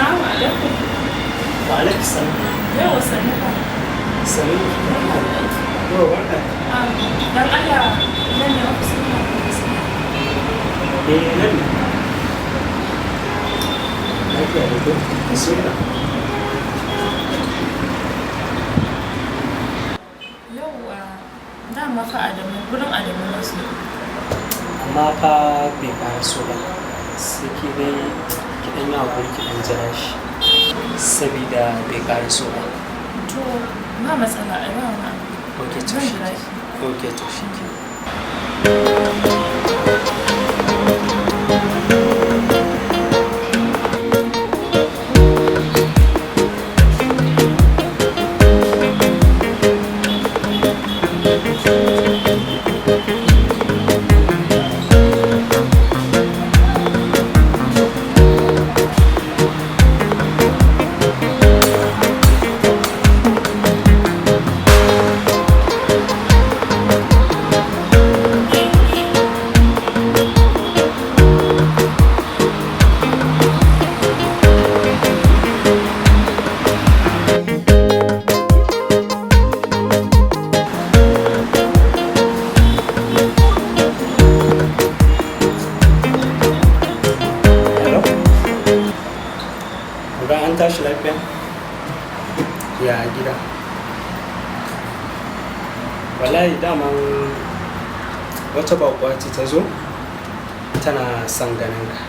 Assalamu alaikum. Wa alaikum salam. Yau sannu ba. Sannu. Yau wannan. Dan Allah nan ne ofisin na Nan ne. Lafiya da ko? Bismillah. Yauwa dama fa Adamu gurin Adamu na su. Amma fa bai ƙara so ba. Sai ki dai ki ɗan yi haƙuri ki ɗan jira shi. Sabida bai ƙara so ba. To ba matsala a ba ma. Ok to Zan shi jira ke. shi. Ok to shi ke. An tashi lafiya? Ya gida? Wallahi daman wata baƙuwa ce ta zo tana son ganin ka.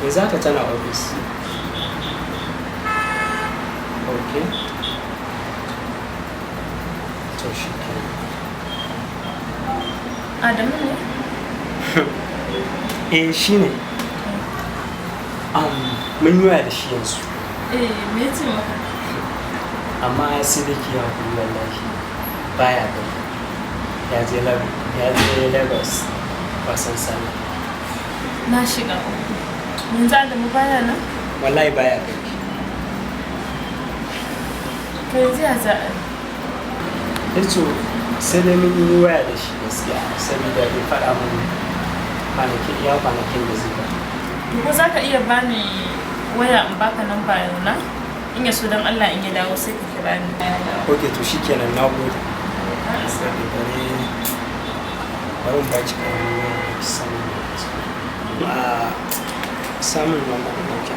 Yanzu haka tana ofis. Ok. To shi ke. Adamu ne? Shi ne. Mun yi waya da shi yanzu. Me ce maka? Amma sai da ke haƙuri wallahi baya gani. Ya je Lagos wasan sani. Na shiga uku. Yanzu Adamu baya nan? Wallahi baya gani. To yanzu ya za a yi? Ito sai dai mun yi waya da shi gaskiya saboda bai faɗa mun kwanakin da zai ba. Ko za ka iya bani waya in baka namba na? In ya so don Allah in ya dawo sai ka kira ni. Ok to shi kenan na gode. Bari ba ki karamin samun lamba da ke.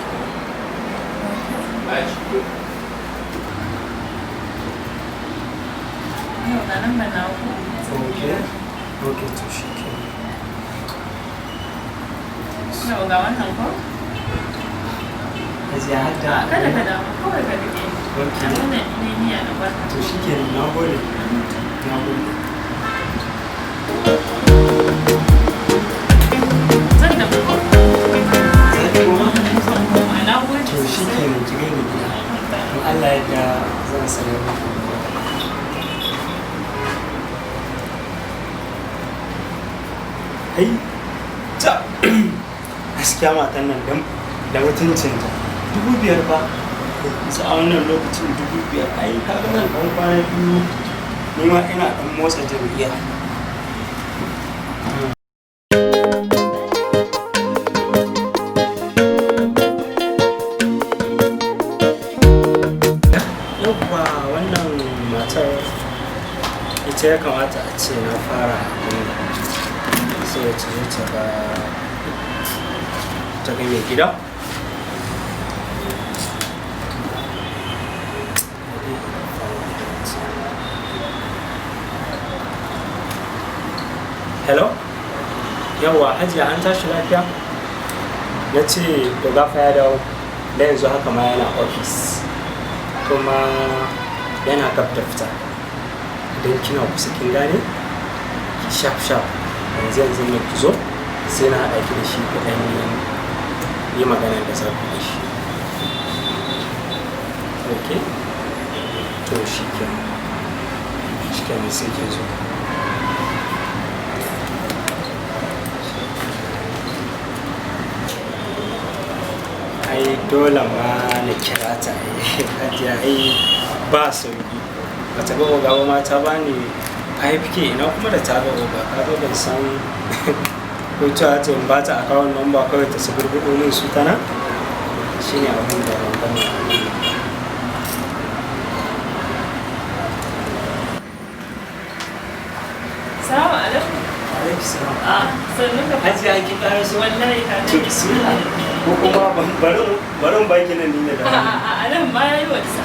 Yau ga namba na ku. Ok to shi kenan. Yau ga wannan ko? Gajiya hadda. Kada ka damu kawai ka rike. Ok. Abin da ne niyya na barka. To shi kenan na gode. Na gode. Zan tafi ko? Zai koma? Zan koma. Na gode. To shi kenan ki gani gida. In Allah ya da zan sanar muku. Ai, ta gaskiya matan nan da mutuncinta 5,000 ba su a wannan lokacin 5,000 ai kaga nan ɗan kwana biyu ni ma ina ɗan motsa jirgiya. Yauwa wannan matar ita ya kamata a ce na fara sai ya ce ta ga mai gida. Hello? Yawwa hajiya an tashi lafiya? Na ce gafa ya dawo da yanzu haka ma yana ofis kuma yana gab da fita. Idan kina kusa kin gane ki shaf yanzu ne ki zo sai na haɗa ki da shi ku ɗan yi magana da za ku da shi. Ok? To shi kenan sai ki zo. Ai dole ma na kira ta hajiya ai ba sauki. Bata ga oga ma ta bani IFK ina kuma da ta ga oga ka zo ban san ko cewa ce in ba ta akawun number kawai ta su gurgudu min su tana shine abin da ban gane. Salamu alaikum. Alaikum salam. Sannu ka Haji ake ƙara su wallahi ka to bismillah ko kuma barin baki nan ni ne da a nan ma yayi wata.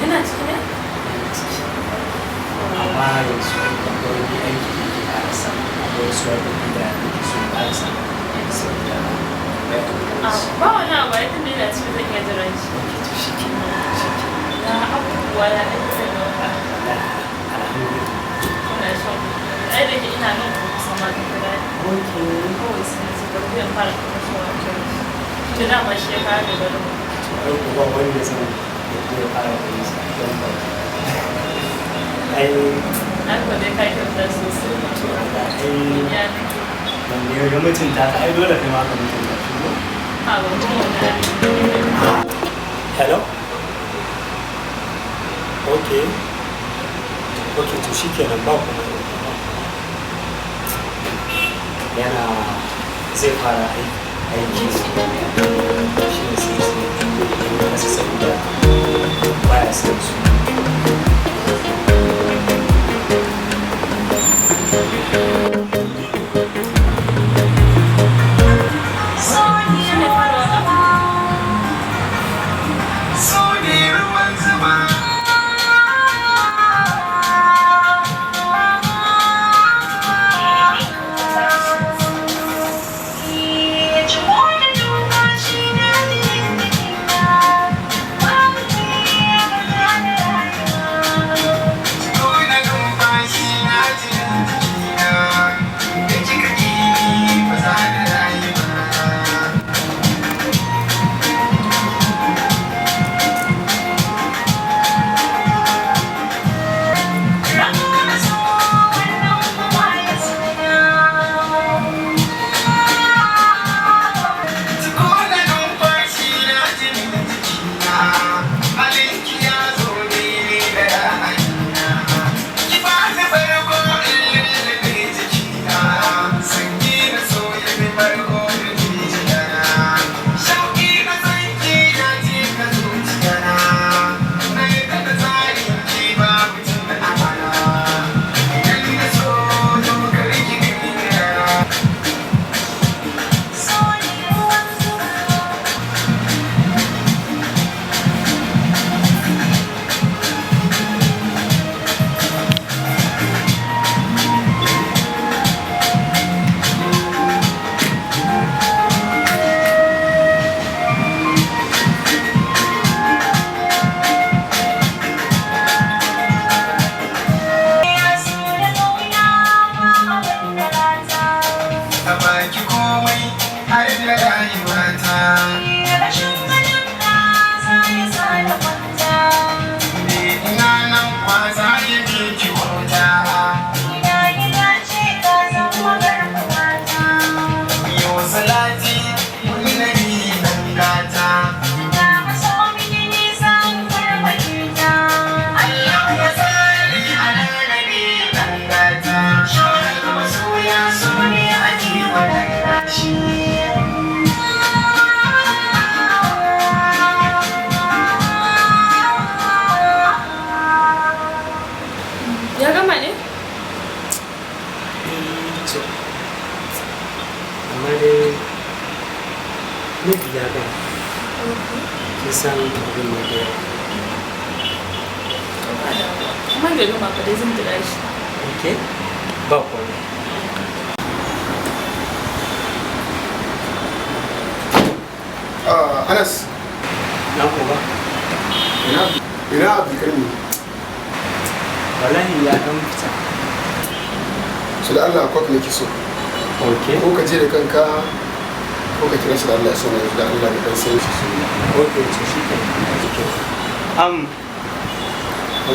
Yana cikin ne? amma yanzu akwai wani aiki da ke ƙarasa akwai wasu abubuwan da su ƙarasa saboda Ba wani abu ya tunda yana cikin zan iya jiran shi. Ya abubuwa ya ake sai da wata. Kuna shan ai da ke ina nan kuma kusa ma duk da kawai sai su karbi yan fara kuma shi wa kai. Da dama shi ya fara da gado. ai kuma wanda zan ya fara da nisa don ba ai An ko dai kai kyauta sosai. to Allah Ya nake. wanda ya ga mutunta ka ai dole kai ma ka mutunta shi ko A ba kuma wani. hello okay to shikenan ba kuma yana zai fara aiki shi ne sai kasa saboda baya san su Ya gama ne? to amma dai nufi ya ga kin san abin da ya Kuma bai gama ba dai zan jira shi. okay ba komai Anas, na kuma ina Abdulkarim wallahi ya dan fita su da Allah kwak nake so. okay Ko ka je da kanka ko ka kira shi da Allah ya so na da Allah da dan sai shi. okay to shi ke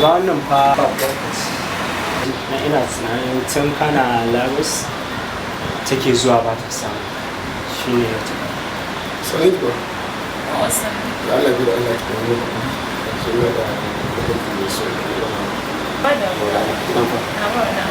ba wannan fa ba lokaci na ina tunanin tun kana Lagos take zuwa ba ta samu shi ne ya taɓa Sanin ki ba. Wasan. Da Allah bi da Allah ki wani shi ne da kake ne so. Ba da Nan fa. na ba da.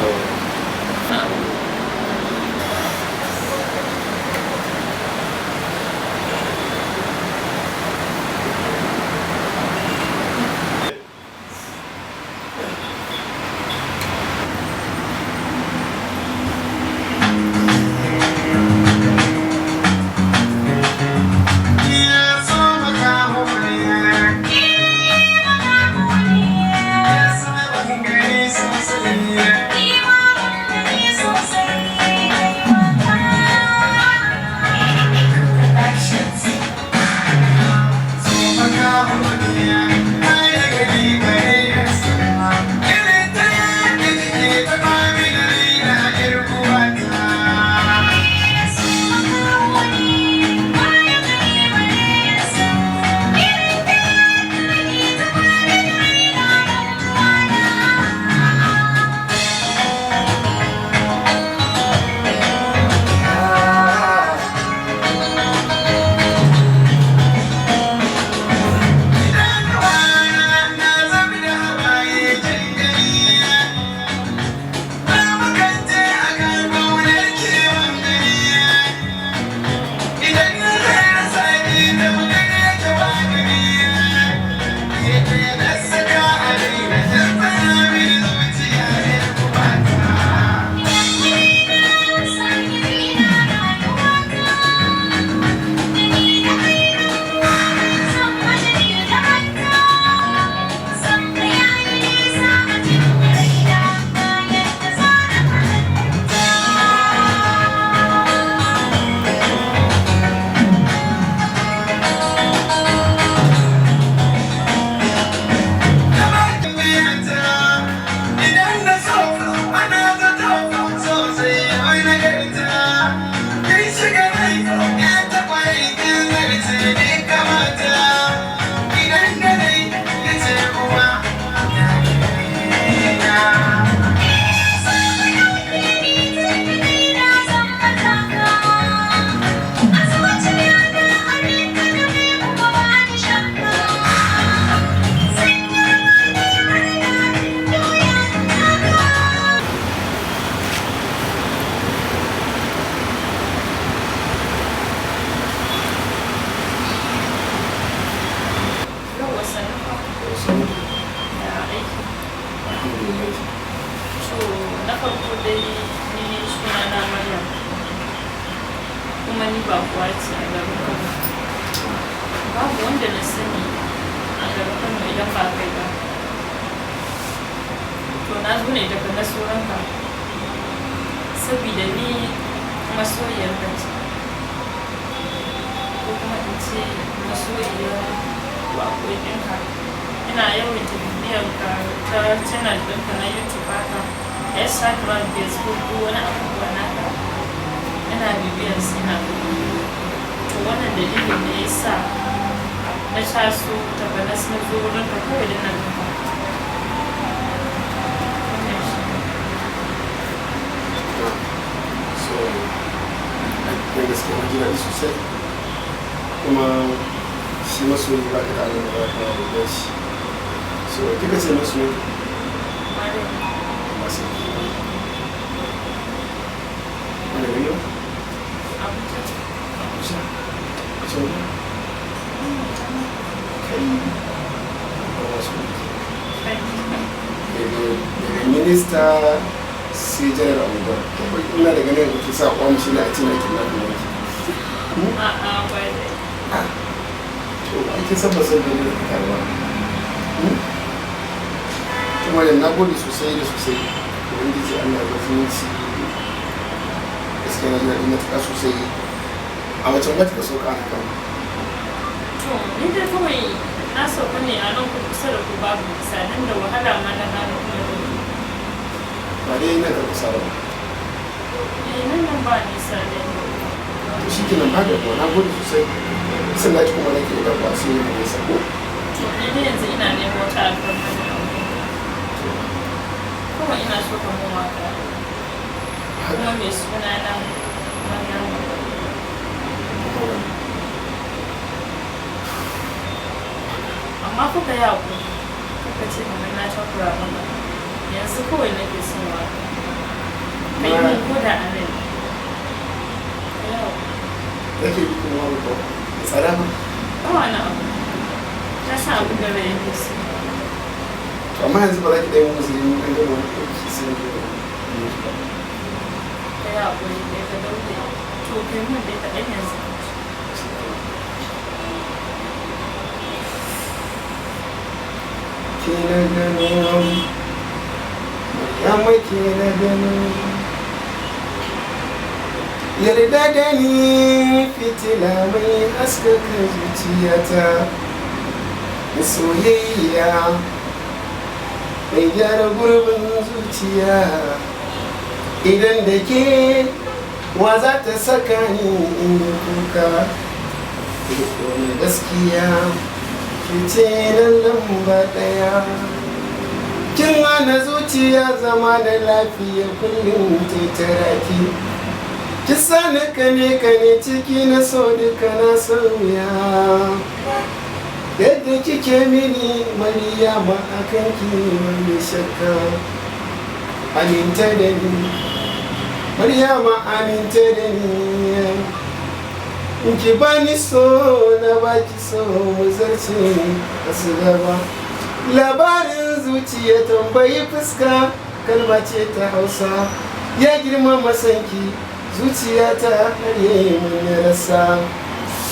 babu wanda na sani a garin Kano idan ba kai ba. To na zo ne daga nasoranka saboda ni masoyiyar gaci ko kuma in ce masoyiyar bakwai ɗinka. Ina yawan bibiyar ka ta channel ɗinka na YouTube haka, Instagram, Facebook ko wani abubuwa naka ina bibiyar su ina to wannan dalilin ne ya sa na taso tabanas na zo wurin ka kawai da nan ka. So, na gaske na ji daɗi sosai kuma shi masoyi ba ka da abin da za ka rubuta shi. So, kika ce masoyi masu wani riyo? Abuja. Abuja? Kai ba masu daga minista sai janar abubuwa ina da ganin da ke sa kwanu shi na a cina kin na kuma A'a, ba dai. to ake sabbasan da ne da karuwa kuma da na gode sosai da sosai ubangiji Allah ya zumunci gaskiya na ji daɗi matuƙa sosai a macen wata ka sauka a kan To, ni dai kawai na sauka ne a nan kusa da ku babu nisa nan da wahala ma na gano kuma da ku. ba dai na ka kusa ba Nan ba nisa ne. to shi ke nan ba da na gode sosai sun dace kuma nake da ba su yi mai sako To, ni dai yanzu ina neman wata alfarma da aure. Kuma ina so ka mun waka. Kuma mai suna na Maryamu. Amma kuka yi haƙuri, kuka ce kamar na takura ba. Yanzu kawai nake son waka. Ka yi mun ko da a nan. Ka yi haƙuri. nake yi kuma wani ba da tsada ba Ba wani abu. Ta sa abu da rai yake so. to amma yanzu ba za ki ɗaya mun musu yin ɗan gama wani ɗauki sai ne Ka yi haƙuri dai ka daure. To kai mun dai ka ɗan yanzu. ke na gano yamma ke na gano yarda da ni fitila mai haskaka zuciyata soyayya mai gyara gurbin zuciya idan da ke wa za ta saka ni in yi kuka wani gaskiya fice na lamba ɗaya kin hana zuciya zama da lafiya kullum taitaraki ki sani kane ciki na so duka na sauya yadda kike mini Maryama akan ki wani shakka aminta da ni Maryama aminta da ni ki bani so na baki so mu zarce a su gaba labarin zuciya tambayi fuska kalma ce ta Hausa ya girma masanki zuciya ta harye mun rasa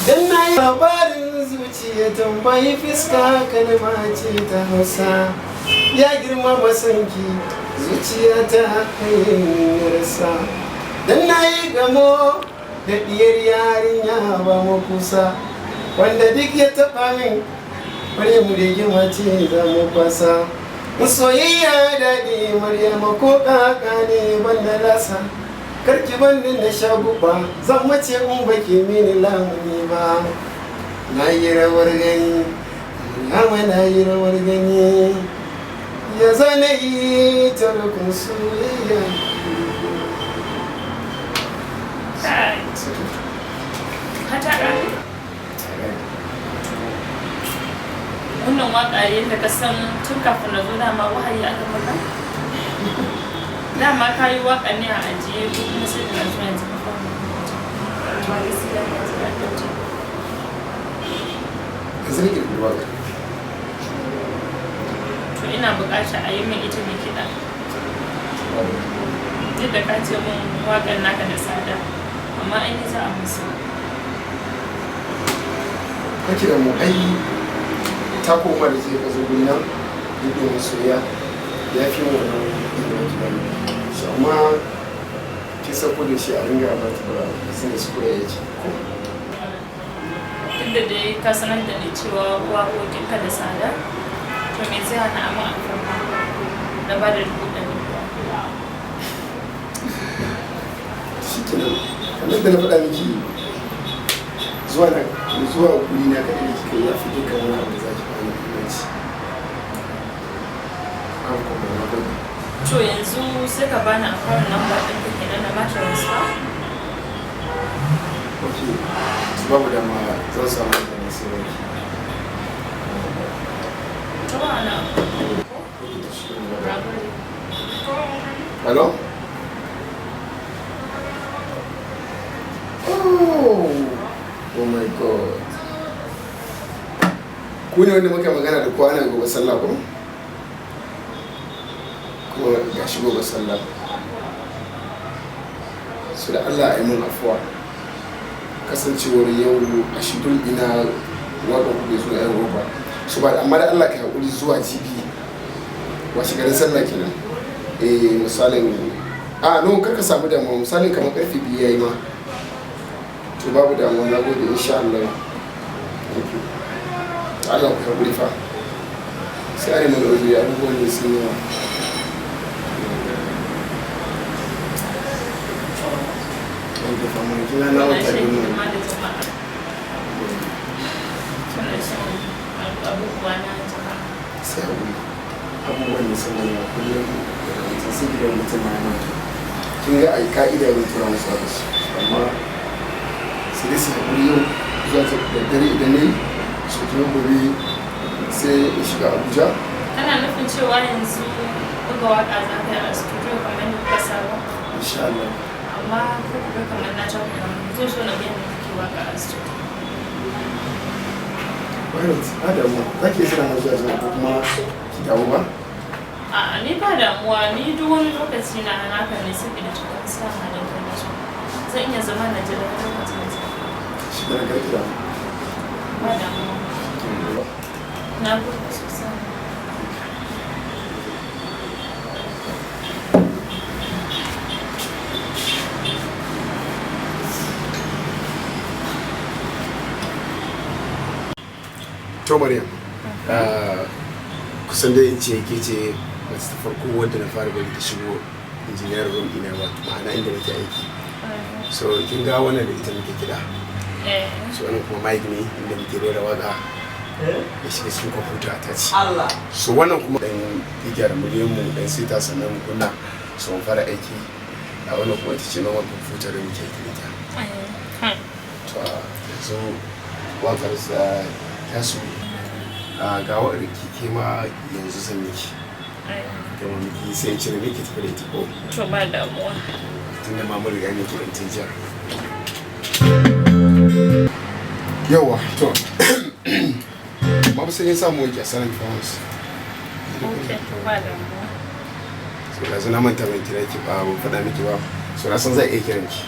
dan na yi labarin zuciya tambayi fuska kalma ce ta Hausa ya girma masanki zuciya ta harye mun rasa dan na yi gamo da diyar yarinya ba mu kusa wanda duk ya taɓa min Maryamu da girma ce za mu kwasa soyayya daɗi Maryama ko kaka ne banda lasa karki bandi na sha guba zan mace in baki mini lamuni ba na yi rawar gani Maryama na yi rawar gani ya zana yi tarkun soyayya Wannan waƙa yadda ka san tun kafin na zo dama wahayi aka maka? Dama ka yi waƙa ne a ajiye ko kuma sai da na zo yanzu ka fara ba gaskiya ba ta ɗauke. ka zai girgi waƙa To ina buƙatar a yi min ita mai kiɗa. Duk da ka ce min waƙar naka da tsada, amma an yi za a musu. kake da mu ai ta koma da zai ka zo gurina duk da masoya ya fi mu wannan ilimin tunani shi amma ki sako da shi a ringa ba ta ba sai su koya yake ko tunda dai ka sanar da ni cewa waƙoƙinka da tsada to me zai hana amin alfarma da ba da dubu ɗari shi kenan kamar da na faɗa miki zuwa guri na kaɗai da kika ya fi duka wani abu da za ki bani muhimmanci kan kuma na gudu. To yanzu sai ka bani akawun namba ɗin ka kenan na mata transfer? Ok, babu dama zan samu da nasu yanki. Ta wa'ana. Hello? Oh my god. Ku ne wanda muka magana da kowa na gobe sallah ko? Kuma ga shi gobe sallah. So da Allah ya mun afuwa. Kasancewar yau a shidul ina waƙon ku bai zuwa yan roba. So ba amma da Allah ka haƙuri zuwa jibi. Wace garin sallah kenan. Misalin no kar ka samu damuwa misalin kamar karfe 2 yayi ma. To babu damuwa na gode insha Allah. Allah ku haƙuri fa sai a yi mana wajen abubuwan da sun yawa. Wanda fama kina na wata yi mana sai haƙuri abubuwan da sun yawa kullum da sai gidan mutum ma yana kin ga ai ka'ida yin tura musu da shi amma sai dai su haƙuri yau zuwa da dare idan ne su kuma gobe sai in shiga Abuja. Kana nufin cewa yanzu buga waka za ka yi a studio kamar yadda kuka saba? Insha Allah. Amma ko kuka kamar na can kuma zai so na biyan da kake waka a studio. Right, ba damuwa. Za ki iya na zuwa zuwa ko kuma ki dawo ba? A'a ni ba damuwa ni duk wani lokaci na naka ne saboda cikin sa na da kai shi. Zan iya zama na jira lokacin da shi da garki da. Ba damuwa. Na gode sosai. To Maryam, kusan dai in ce ke ce mace ta farko wadda na fara bari ta shigo injiniyar room ina wato ma'ana inda nake aiki. So kin ga wannan da ita muke kiɗa. So wannan kuma mic ne inda muke rera waka. Ya shiga cikin kwamfuta ta ce. So wannan kuma dan gyara miliyan mu dan sita sannan mu kunna so mun fara aiki. A wannan kuma ita ce normal kwamfuta da muke aiki da ita. To yanzu wakar tasu ga wadda kike ma yanzu zan miki gama miki sai cire miki tafi da ita ko to ba damuwa tun da mamar riga ne ke ɗan tijiya yawa to babu sai yin samu wake a sanar fawons ok to ba damuwa so da zuna manta mai kira ki ba ban faɗa miki ba so na san zai iya kiran ki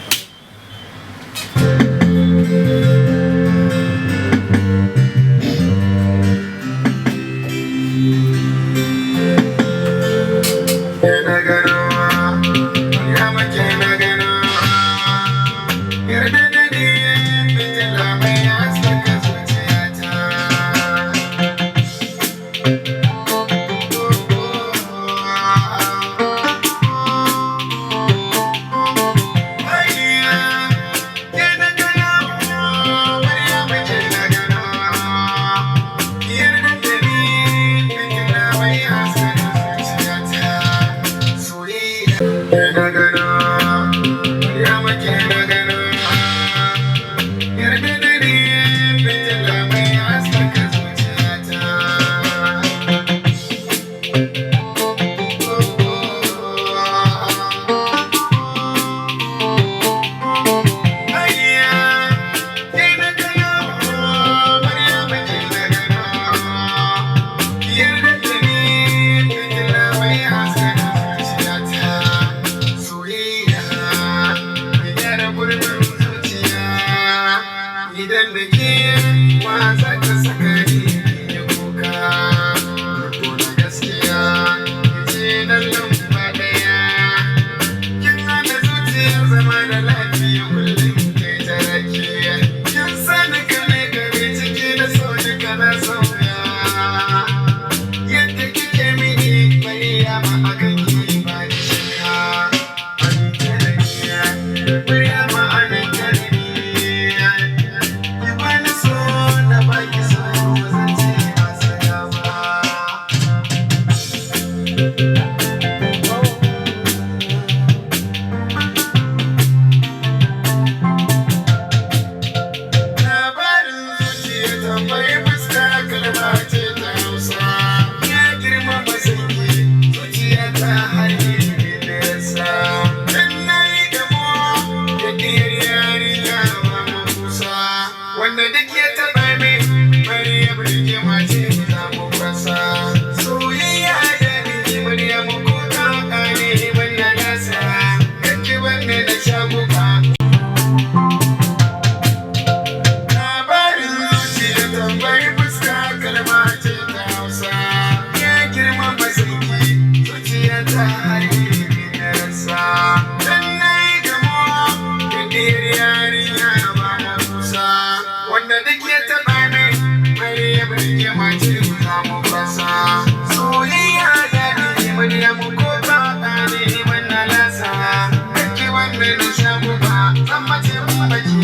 wa za ta saka ni ya kuka ko na gaskiya ce nan lamba daya kin hana zuciyar zama da lafiya kullum kai ta rakiya kin sani kane gare ciki da so duka na sauya yadda kike mini Maryama akan ki ba ni shakka an tarayya Maryama an tarayya ki bani so na baki so zan ce masa yawa labarin zuciya tambayi fuska kalma ce ta Hausa ya girma masauki zuciya ta harbe da yasa dan nayi gamo da diyar yarinya ba kusa wanda duk ya taɓa min Maryam rigima ce za mu fasa soyayya da ni Maryam ko ka kare ban na gasa kake banne da shakuwa labarin zuciya tambayi fuska kalma ce ta Hausa ya girma masauki zuciya ta harbe da yasa dan nayi gamo da diyar yarinya ba kusa wanda duk ya taɓa min Maryam rigima ce za mu fasa soyayya da ni Maryam ko ta kare ban na gasa kake banne da shakuwa zan mace mun baki